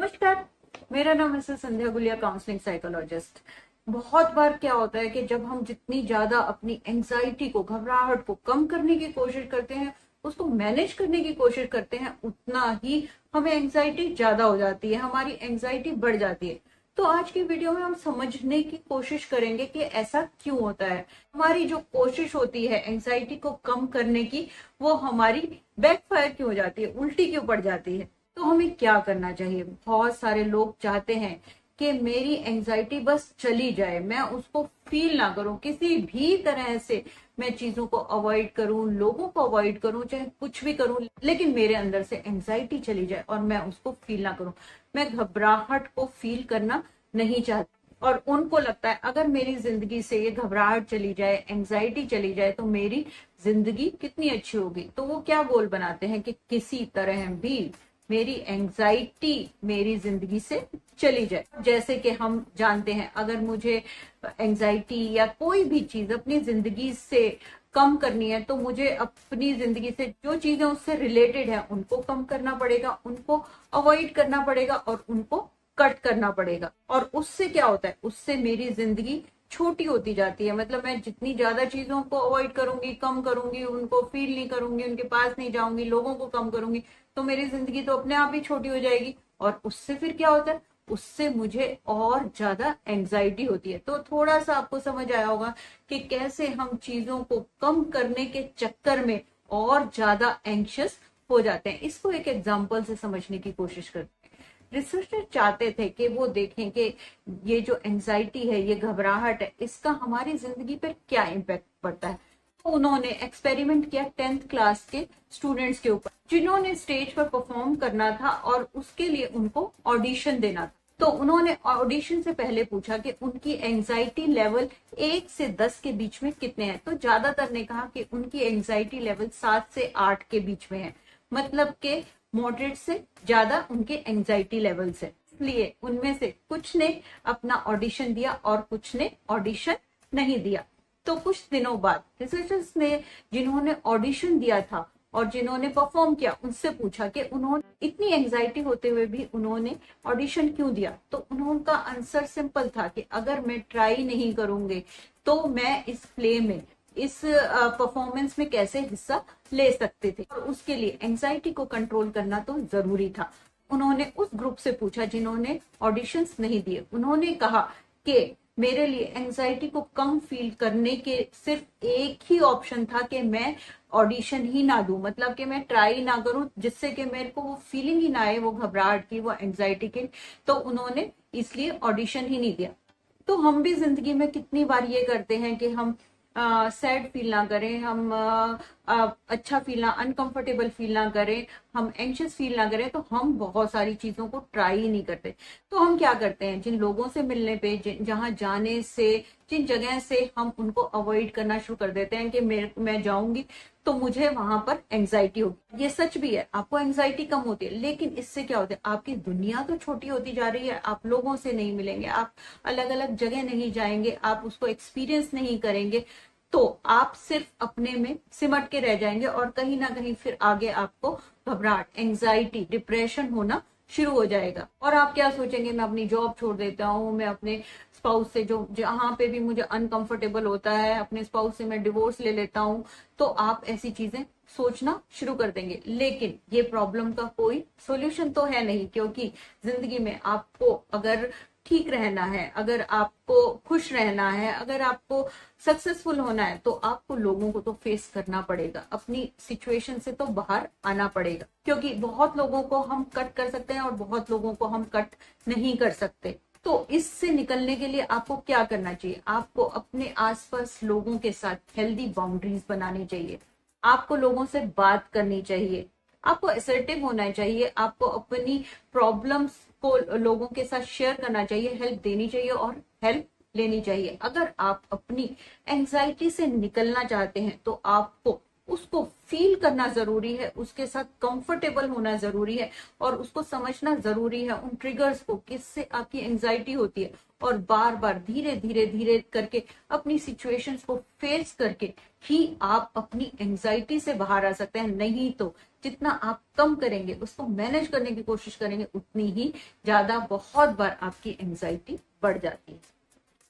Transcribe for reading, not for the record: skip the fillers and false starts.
नमस्कार, मेरा नाम है संध्या गुलिया, काउंसलिंग साइकोलॉजिस्ट। बहुत बार क्या होता है कि जब हम जितनी ज्यादा अपनी एंजाइटी को, घबराहट को कम करने की कोशिश करते हैं, उसको मैनेज करने की कोशिश करते हैं, उतना ही हमें एंजाइटी ज्यादा हो जाती है, हमारी एंजाइटी बढ़ जाती है। तो आज की वीडियो में हम समझने की कोशिश करेंगे कि ऐसा क्यों होता है। हमारी जो कोशिश होती है एंजाइटी को कम करने की, वो हमारी बैकफायर क्यों हो जाती है, उल्टी क्यों पड़ जाती है। तो हमें क्या करना चाहिए। बहुत सारे लोग चाहते हैं कि मेरी एंजाइटी बस चली जाए, मैं उसको फील ना करूं, किसी भी तरह से मैं चीजों को अवॉइड करूं, लोगों को अवॉइड करूं, चाहे कुछ भी करूं, लेकिन मेरे अंदर से एंजाइटी चली जाए और मैं उसको फील ना करूं। मैं घबराहट को फील करना नहीं चाहती और उनको लगता है अगर मेरी जिंदगी से ये घबराहट चली जाए, एंजाइटी चली जाए, तो मेरी जिंदगी कितनी अच्छी होगी। तो वो क्या गोल बनाते हैं कि किसी तरह भी मेरी एंजाइटी मेरी जिंदगी से चली जाए। जैसे कि हम जानते हैं, अगर मुझे एंजाइटी या कोई भी चीज अपनी जिंदगी से कम करनी है, तो मुझे अपनी जिंदगी से जो चीजें उससे रिलेटेड है उनको कम करना पड़ेगा, उनको अवॉइड करना पड़ेगा और उनको कट करना पड़ेगा। और उससे क्या होता है, उससे मेरी जिंदगी छोटी होती जाती है। मतलब मैं जितनी ज्यादा चीजों को अवॉइड करूंगी, कम करूंगी, उनको फील नहीं करूंगी, उनके पास नहीं जाऊंगी, लोगों को कम करूंगी, तो मेरी जिंदगी तो अपने आप ही छोटी हो जाएगी। और उससे फिर क्या होता है, उससे मुझे और ज्यादा एंजाइटी होती है। तो थोड़ा सा आपको समझ आया होगा कि कैसे हम चीजों को कम करने के चक्कर में और ज्यादा एंग्शियस हो जाते हैं। इसको एक एग्जाम्पल से समझने की कोशिश करते हैं। रिसर्चर चाहते थे कि वो देखें कि ये जो एंजाइटी है, ये घबराहट है, इसका हमारी जिंदगी पर क्या इम्पैक्ट पड़ता है। तो उन्होंने एक्सपेरिमेंट किया 10th क्लास के स्टूडेंट्स के ऊपर, जिन्होंने स्टेज पर परफॉर्म करना था और उसके लिए उनको ऑडिशन देना था। तो उन्होंने ऑडिशन से पहले पूछा कि उनकी एंजाइटी लेवल 1 से 10 के बीच में कितने हैं। तो ज्यादातर ने कहा कि उनकी एंजाइटी लेवल 7 से 8 के बीच में है, मतलब के मॉडरेट से ज्यादा उनके एंजाइटी लेवल्स है। इसलिए उनमें से कुछ ने अपना ऑडिशन दिया और कुछ ने ऑडिशन नहीं दिया। तो कुछ दिनों बाद रिसर्चर्स ने जिन्होंने ऑडिशन दिया था और जिन्होंने परफॉर्म किया, उनसे पूछा कि उन्होंने इतनी एंजाइटी होते हुए भी उन्होंने ऑडिशन क्यों दिया। तो उनका आंसर सिंपल था कि अगर मैं ट्राई नहीं करूंगी तो मैं इस प्ले में, इस परफॉर्मेंस में कैसे हिस्सा ले सकते थे। और उसके लिए एंजाइटी को कंट्रोल करना तो जरूरी था। उन्होंने उस ग्रुप से पूछा जिन्होंने ऑडिशंस नहीं दिए। उन्होंने कहा कि मेरे लिए एंजाइटी को कम फील करने के सिर्फ एक ही ऑप्शन था कि मैं ऑडिशन ही ना दूं, मतलब कि मैं ट्राई ना करूं, जिससे कि मेरे को वो फीलिंग ही ना आए, वो घबराहट की, वो एंजाइटी की। तो उन्होंने इसलिए ऑडिशन ही नहीं दिया। तो हम भी जिंदगी में कितनी बार ये करते हैं कि हम सैड फील ना करें, हम अच्छा फील ना, अनकंफर्टेबल फील ना करें, हम एंशियस फील ना करें, तो हम बहुत सारी चीजों को ट्राई ही नहीं करते। तो हम क्या करते हैं, जिन लोगों से मिलने पे, जहां जाने से, जिन जगह से हम उनको अवॉइड करना शुरू कर देते हैं कि मैं जाऊंगी तो मुझे वहां पर एंजाइटी होगी। ये सच भी है, आपको एंजाइटी कम होती है, लेकिन इससे क्या होता है, आपकी दुनिया तो छोटी होती जा रही है। आप लोगों से नहीं मिलेंगे, आप अलग अलग जगह नहीं जाएंगे, आप उसको एक्सपीरियंस नहीं करेंगे, तो आप सिर्फ अपने में सिमट के रह जाएंगे और कहीं ना कहीं फिर आगे आपको घबराहट, एंजाइटी, डिप्रेशन होना शुरू हो जाएगा। और आप क्या सोचेंगे, मैं अपनी जॉब छोड़ देता हूँ, मैं अपने स्पाउस से, जो जहां पे भी मुझे अनकंफर्टेबल होता है, अपने स्पाउस से मैं डिवोर्स ले लेता हूँ। तो आप ऐसी चीजें सोचना शुरू कर देंगे। लेकिन ये प्रॉब्लम का कोई सोल्यूशन तो है नहीं, क्योंकि जिंदगी में आपको अगर ठीक रहना है, अगर आपको खुश रहना है, अगर आपको सक्सेसफुल होना है, तो आपको लोगों को तो फेस करना पड़ेगा, अपनी सिचुएशन से तो बाहर आना पड़ेगा। क्योंकि बहुत लोगों को हम कट कर सकते हैं और बहुत लोगों को हम कट नहीं कर सकते। तो इससे निकलने के लिए आपको क्या करना चाहिए, आपको अपने आसपास लोगों के साथ हेल्दी बाउंड्रीज बनानी चाहिए, आपको लोगों से बात करनी चाहिए, आपको असर्टिव होना चाहिए, आपको अपनी प्रॉब्लम्स को लोगों के साथ शेयर करना चाहिए, हेल्प देनी चाहिए और हेल्प लेनी चाहिए। अगर आप अपनी एंजाइटी से निकलना चाहते हैं तो आपको उसको फील करना जरूरी है, उसके साथ कंफर्टेबल होना जरूरी है और उसको समझना जरूरी है उन ट्रिगर्स को, किससे आपकी एंजाइटी होती है, और बार बार धीरे धीरे धीरे करके अपनी सिचुएशंस को फेस करके ही आप अपनी एंजाइटी से बाहर आ सकते हैं। नहीं तो जितना आप कम करेंगे, उसको मैनेज करने की कोशिश करेंगे, उतनी ही ज्यादा बहुत बार आपकी एंजाइटी बढ़ जाती है।